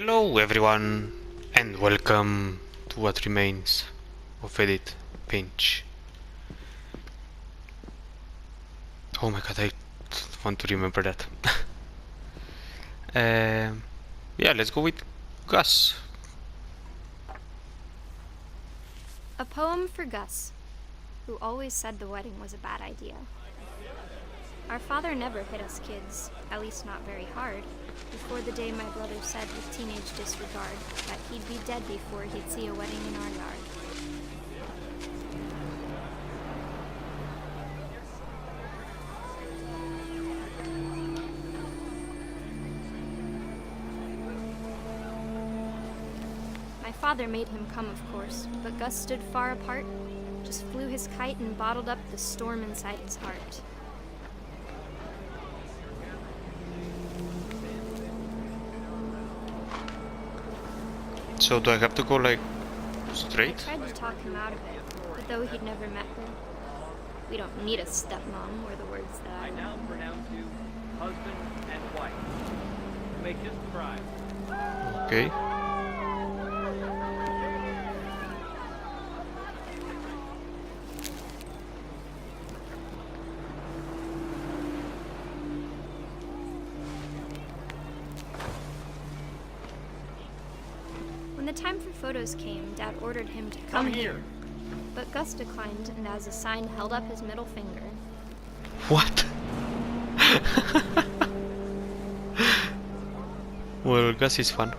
Hello everyone and welcome to What Remains of Edith Finch. Oh my god, I want to remember that. Yeah, let's go with Gus. A poem for Gus, who always said the wedding was a bad idea. Our father never hit us kids, at least not very hard, before the day my brother said with teenage disregard that he'd be dead before he'd see a wedding in our yard. My father made him come, of course, but Gus stood far apart, just flew his kite and bottled up the storm inside his heart. So do I have to go like straight? I tried to talk him out of it, but though he'd never met her, we don't need a stepmom were the words that I now remember. pronounce you husband and wife. Make this bride. Okay. When the time for photos came, Dad ordered him to come here. But Gus declined and as a sign held up his middle finger. What? Well, Gus is fun.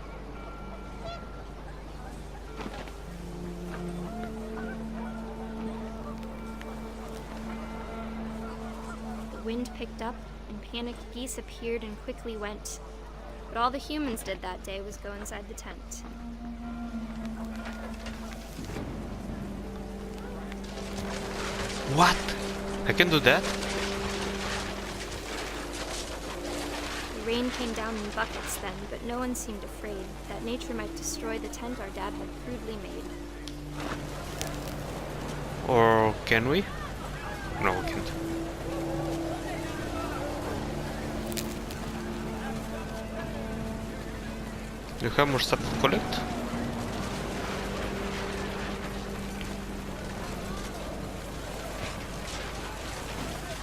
The wind picked up and panicked geese appeared and quickly went. But all the humans did that day was go inside the tent. What? I can do that? The rain came down in buckets then, but no one seemed afraid that nature might destroy the tent our dad had crudely made. Or can we? No, we can't. Do you have more stuff to collect?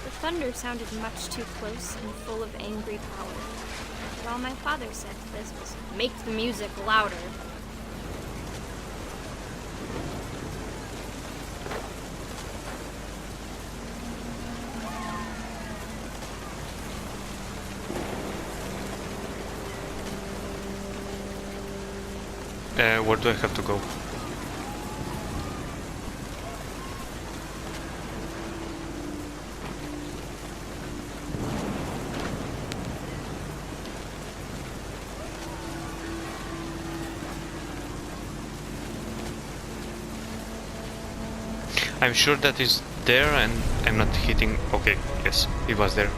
The thunder sounded much too close and full of angry power. But all my father said to this was, "Make the music louder." Where do I have to go? I'm sure that is there and I'm not hitting... Okay, yes, it was there.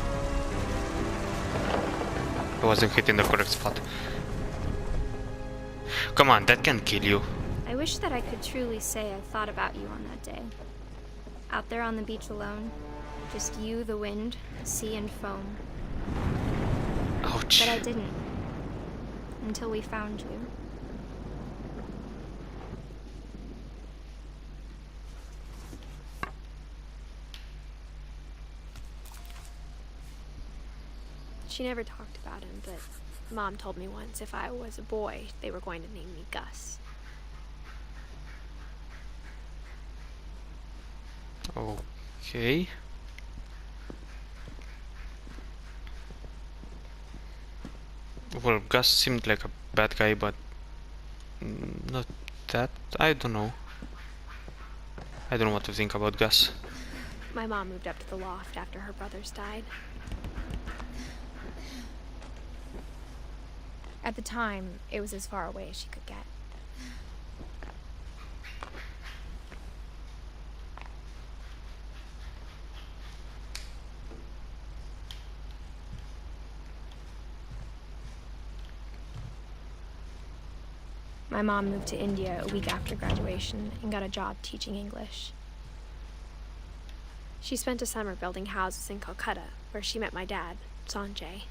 I wasn't hitting the correct spot. Come on, that can kill you. I wish that I could truly say I thought about you on that day. Out there on the beach alone, just you, the wind, the sea, and foam. Ouch. But I didn't. Until we found you. She never talked about him, but Mom told me once if I was a boy, they were going to name me Gus. Okay. Well, Gus seemed like a bad guy, but not that. I don't know. I don't know what to think about Gus. My mom moved up to the loft after her brothers died. At the time, it was as far away as she could get. My mom moved to India a week after graduation and got a job teaching English. She spent a summer building houses in Calcutta, where she met my dad, Sanjay.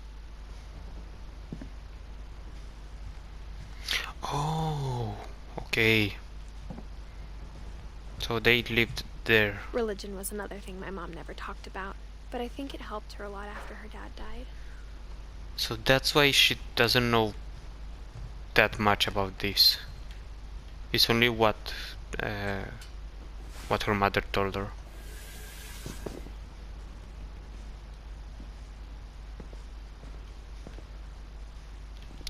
Oh, okay. So they lived there. Religion was another thing my mom never talked about, but I think it helped her a lot after her dad died. So that's why she doesn't know that much about this. It's only what her mother told her.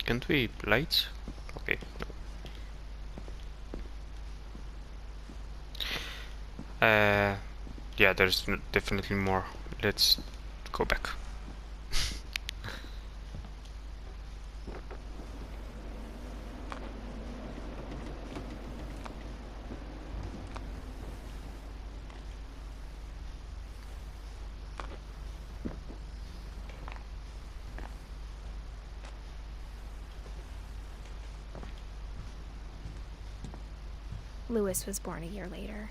Can't we lights? Okay, no. Yeah, there's definitely more. Let's go back. Lewis was born a year later.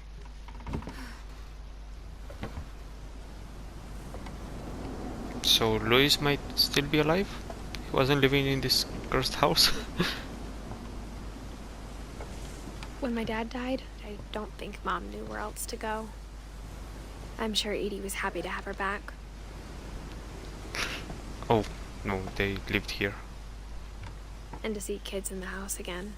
So Louis might still be alive? He wasn't living in this cursed house? When my dad died, I don't think Mom knew where else to go. I'm sure Edie was happy to have her back. Oh, no, they lived here. And to see kids in the house again.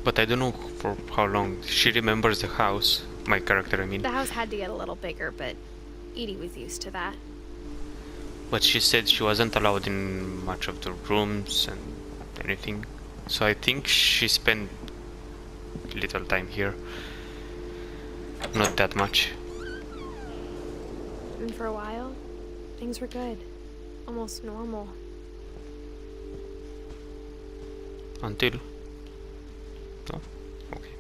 But I don't know for how long. She remembers the house. My character, I mean. The house had to get a little bigger, but Edie was used to that. But she said she wasn't allowed in much of the rooms and anything. So I think she spent little time here. Not that much. And for a while, things were good. Almost normal. Until... No? Okay.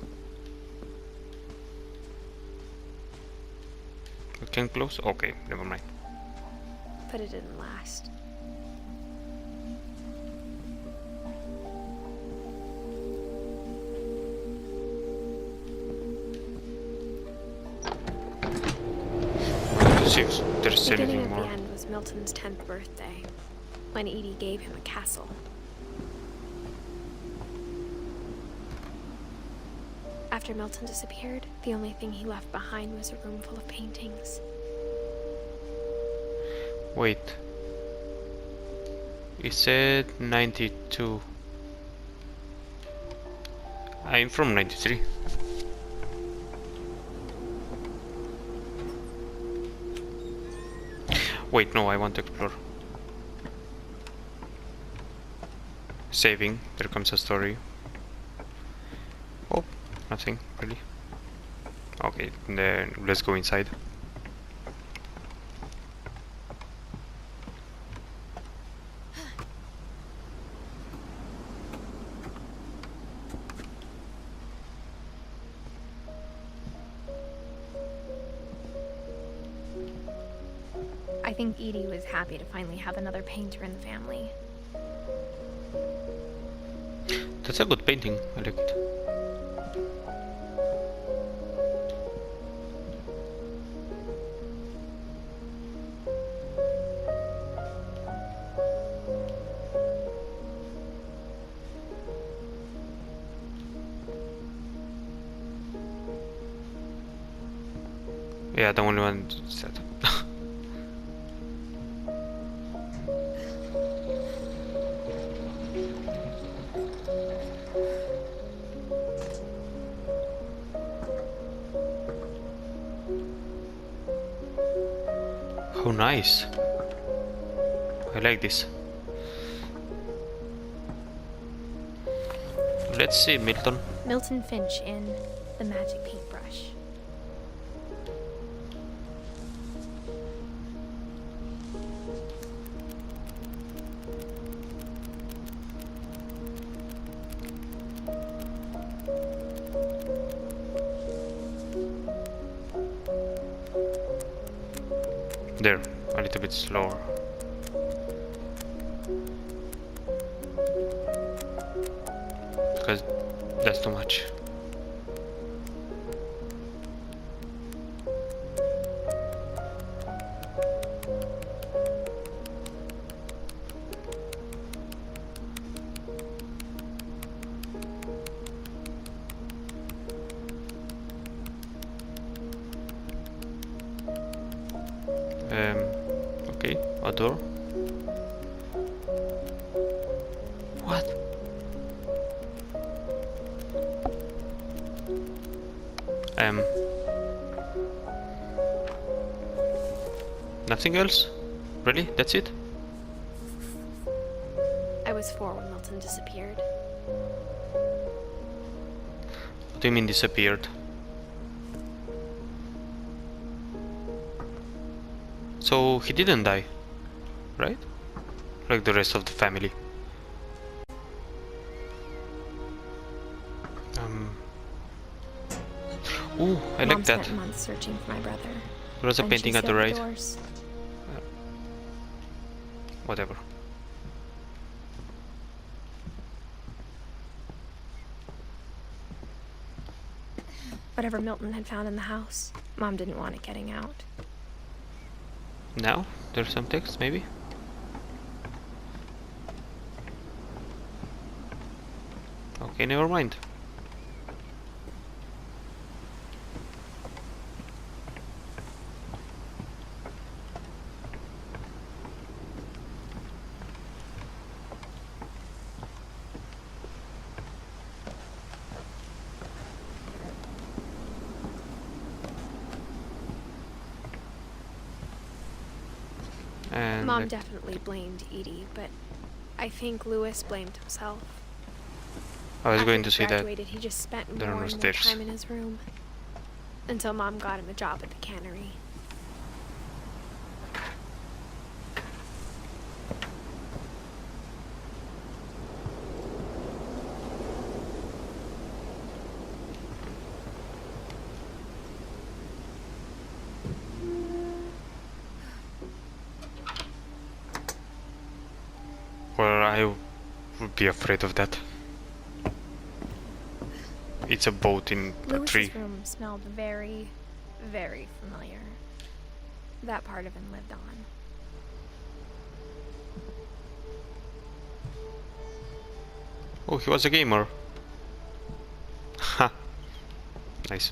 We can close? Okay, never mind. But it didn't last. See if there's Beginning anything at more. the end was Milton's 10th birthday, when Edie gave him a castle. After Milton disappeared, the only thing he left behind was a room full of paintings. Wait. It said 92. I'm from 93. Wait, no, I want to explore. Saving. There comes a story. Oh, nothing really. Okay, then let's go inside. I think Edie was happy to finally have another painter in the family. That's a good painting. I like it. Yeah, the only one set. How nice. I like this. Let's see, Milton. Milton Finch in The Magic Paintbrush. There, a little bit slower. Because that's too much. Okay, a door. What? Nothing else? Really? That's it? I was 4 when Milton disappeared. What do you mean disappeared? So he didn't die, right? Like the rest of the family. Ooh, I Mom like that. spent months searching for my brother. There was a and painting she at the sealed right. doors. Whatever. Whatever Milton had found in the house, Mom didn't want it getting out. Now there's some text, maybe. Okay, never mind. And Mom definitely blamed Edie, but I think Lewis blamed himself. I was After going he to say that. graduated, he just spent There are more no and more stairs. time in his room. Until Mom got him a job at the cannery. Well, I would be afraid of that. It's a boat in a tree. Lewis's room smelled very, very familiar. That part of him lived on. Oh, he was a gamer. Ha. Nice.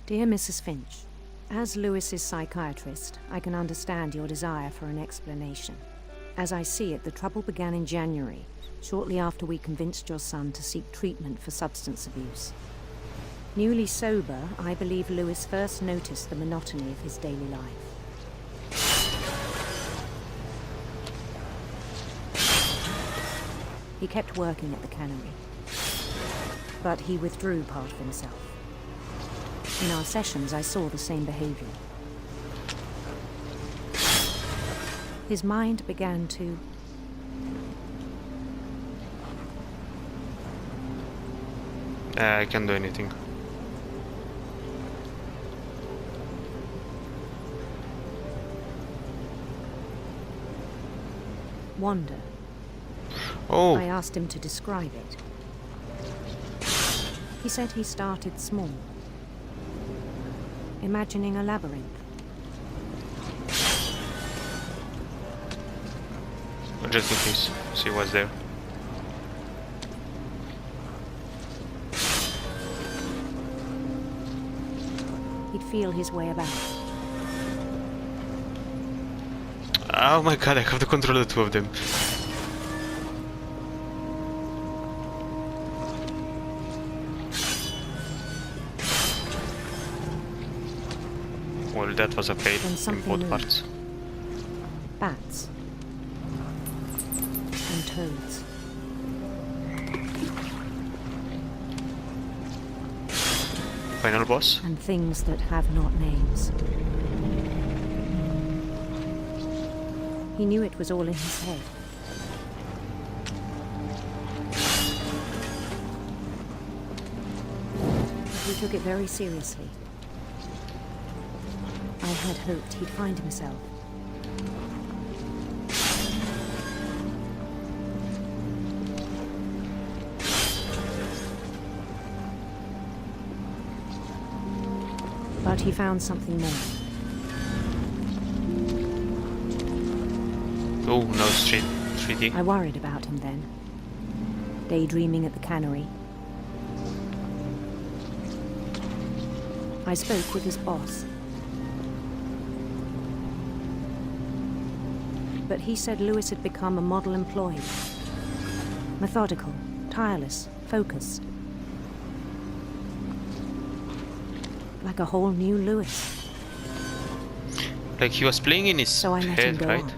Dear Mrs. Finch, as Lewis's psychiatrist, I can understand your desire for an explanation. As I see it, the trouble began in January, shortly after we convinced your son to seek treatment for substance abuse. Newly sober, I believe Lewis first noticed the monotony of his daily life. He kept working at the cannery, but he withdrew part of himself. In our sessions, I saw the same behavior. His mind began to I can't do anything. wander. Oh, I asked him to describe it. He said he started small, imagining a labyrinth. just in case, see what's there. He'd feel his way about. Oh my god, I have to control the two of them. Well, that was a fail Then in something both moved. parts. Bats. And toads. Final boss? And things that have not names. He knew it was all in his head. But he took it very seriously. I had hoped he'd find himself. But he found something more. Oh, no, straight 3D. I worried about him then. daydreaming at the cannery. I spoke with his boss. But he said Lewis had become a model employee. Methodical, tireless, focused. Like a whole new Lewis. Like he was playing in his So I let him head, go right? on.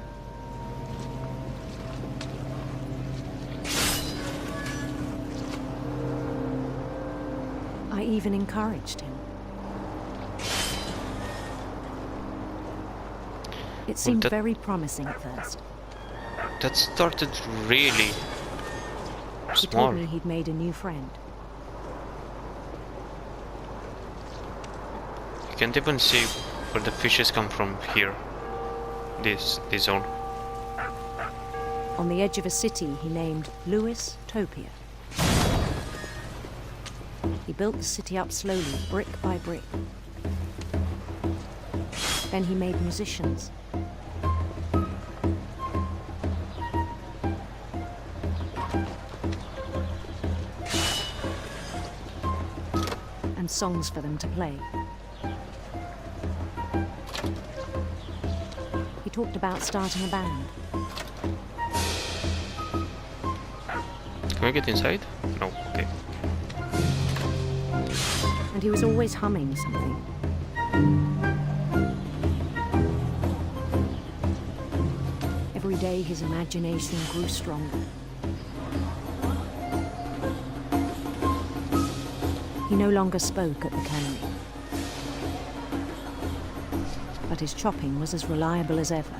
I even encouraged him. It seemed that- very promising at first. That started really He small. told me he'd made a new friend. You can't even see where the fishes come from here. This zone. On the edge of a city he named Lewis Topia. He built the city up slowly, brick by brick. Then he made musicians. And songs for them to play. He talked about starting a band. Can we get inside? No, okay. And he was always humming something. Every day his imagination grew stronger. He no longer spoke at the cannery. But his chopping was as reliable as ever.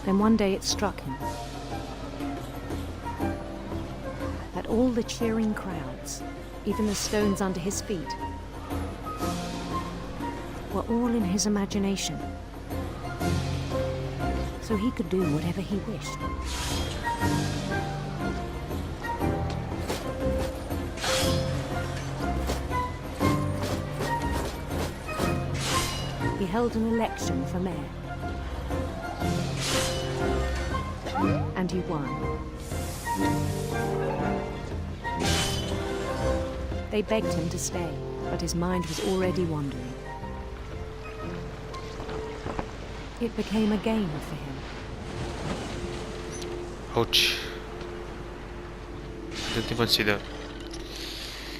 Then one day it struck him that all the cheering crowds, even the stones under his feet, were all in his imagination. So he could do whatever he wished. He held an election for mayor. And he won. They begged him to stay, but his mind was already wandering. It became a game for him. Ouch. Didn't even see that.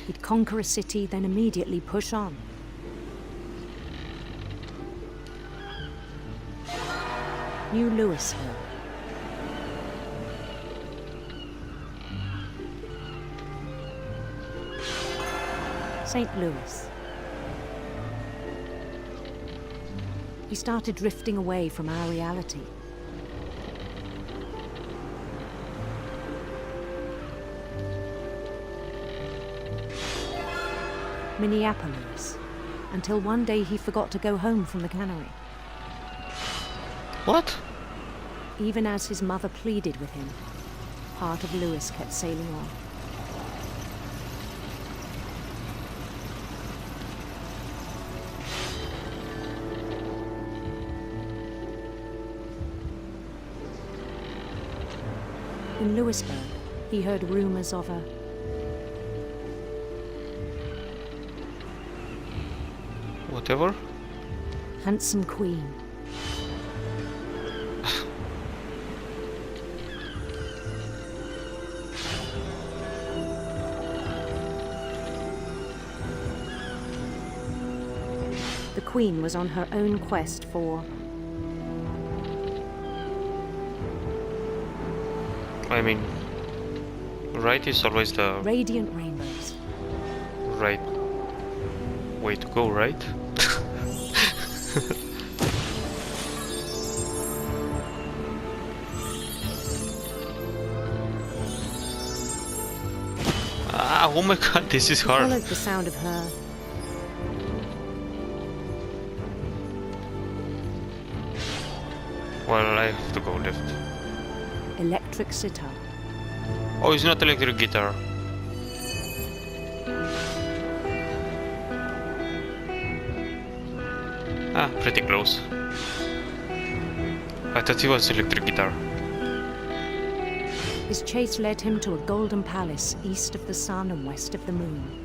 He'd conquer a city, then immediately push on. New Louisville. St. Louis. He started drifting away from our reality. Minneapolis, until one day he forgot to go home from the cannery. What? Even as his mother pleaded with him, part of Lewis kept sailing on. In Lewisburg, he heard rumors of a Whatever? handsome queen. The queen was on her own quest for I mean, right is always the radiant rainbows. right way to go, right? Ah, oh my god, this is He hard. followed the sound of her Well, I have to go left. electric sitar. Oh, it's not electric guitar. Ah, pretty close. I thought it was electric guitar. His chase led him to a golden palace east of the sun and west of the moon.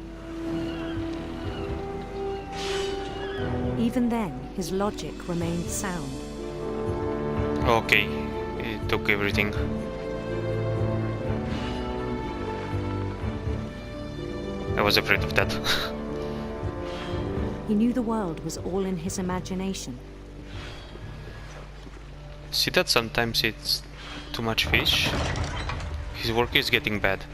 Even then, his logic remained sound. Okay, it took everything. I was afraid of that. He knew the world was all in his imagination. See that sometimes it's too much fish? His work is getting bad.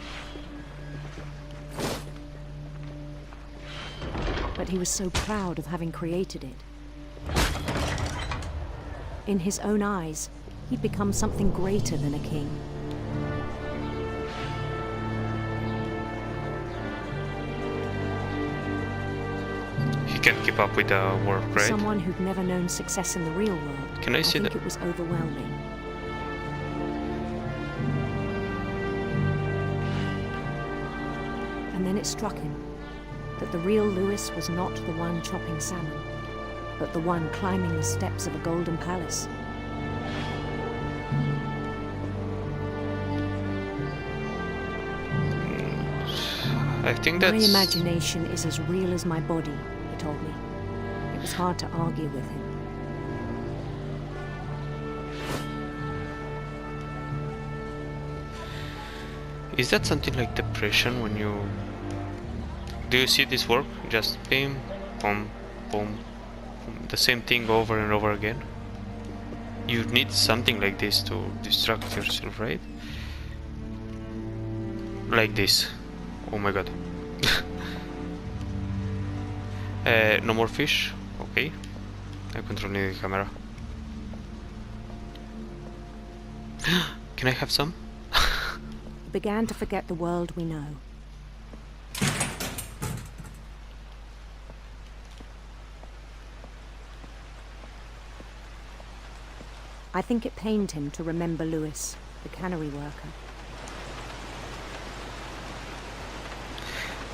But he was so proud of having created it. In his own eyes, he'd become something greater than a king. He can't keep up with the work, right? Someone who'd never known success in the real world. Can I see think that? it was overwhelming. And then it struck him that the real Lewis was not the one chopping salmon, but the one climbing the steps of a golden palace. I think My that's... imagination is as real as my body, he told me. It was hard to argue with him. Is that something like depression when you... Do you see this work? Just bim, boom, boom, boom. The same thing over and over again? You need something like this to distract yourself, right? Like this. Oh my god. No more fish. Okay. I'm controlling the camera. Can I have some? He began to forget the world we know. I think it pained him to remember Lewis, the cannery worker.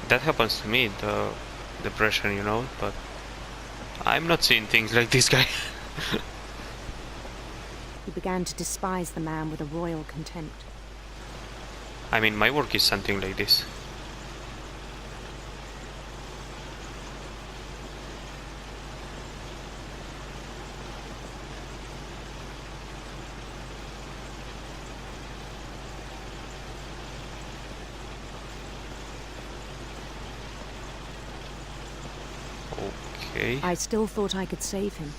That happens to me, the depression, you know, but I'm not seeing things like this guy. He began to despise the man with a royal contempt. I mean, my work is something like this. Okay. I still thought I could save him.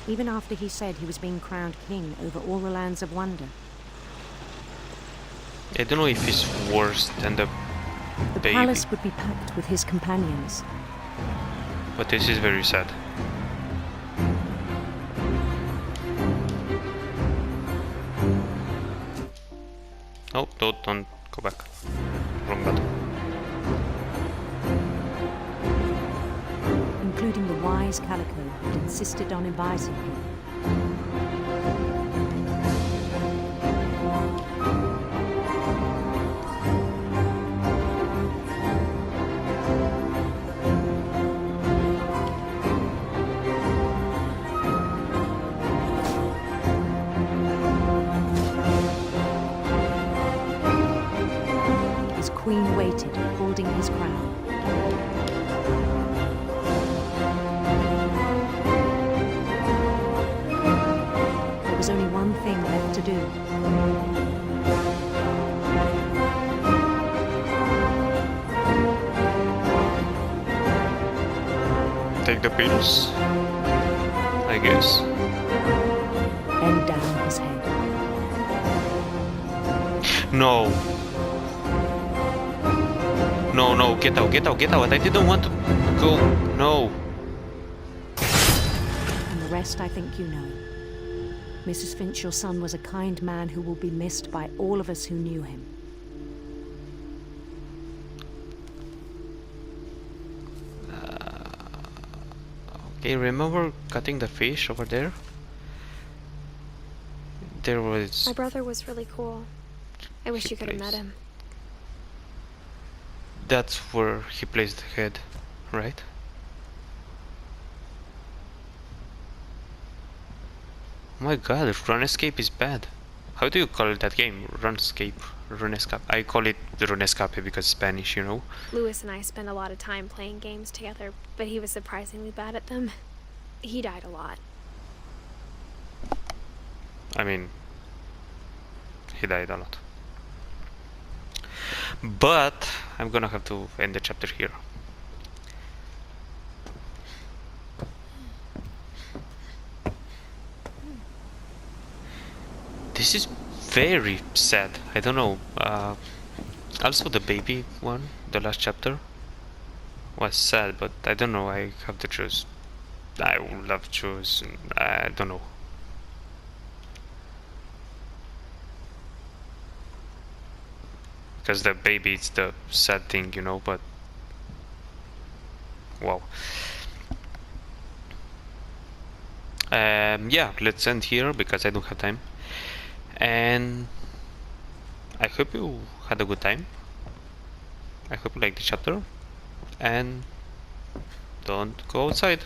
Even after he said he was being crowned king over all the lands of wonder. I don't know if it's worse than the The baby, palace would be packed with his companions. but this is very sad. Oh, don't go back. Wrong button. Including the wise Calico who'd insisted on advising him. His queen waited, holding his crown. There was only one thing left to do. Take the pills, I guess. Bend down his head. No. No, no, get out, get out, get out. I didn't want to go. No. And the rest I think you know. Mrs. Finch, your son was a kind man who will be missed by all of us who knew him. Okay, remember cutting the fish over there? There was... My brother was really cool. I wish you could have met Please. him. That's where he placed the head, right? Oh my god, run escape is bad. How do you call that game? Runescape. I call it Runescape because Spanish, you know. Louis and I spent a lot of time playing games together, but he was surprisingly bad at them. He died a lot. I mean, he died a lot. But I'm gonna have to end the chapter here. This is very sad. I don't know. Also the baby one, the last chapter, was sad, but I don't know. I have to choose. I would love to choose. I don't know. Because the baby is the sad thing, you know, but wow. Yeah, let's end here because I don't have time. And I hope you had a good time. I hope you liked the chapter. And don't go outside.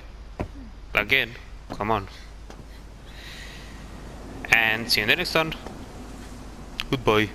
Again, come on. And see you in the next one. Goodbye.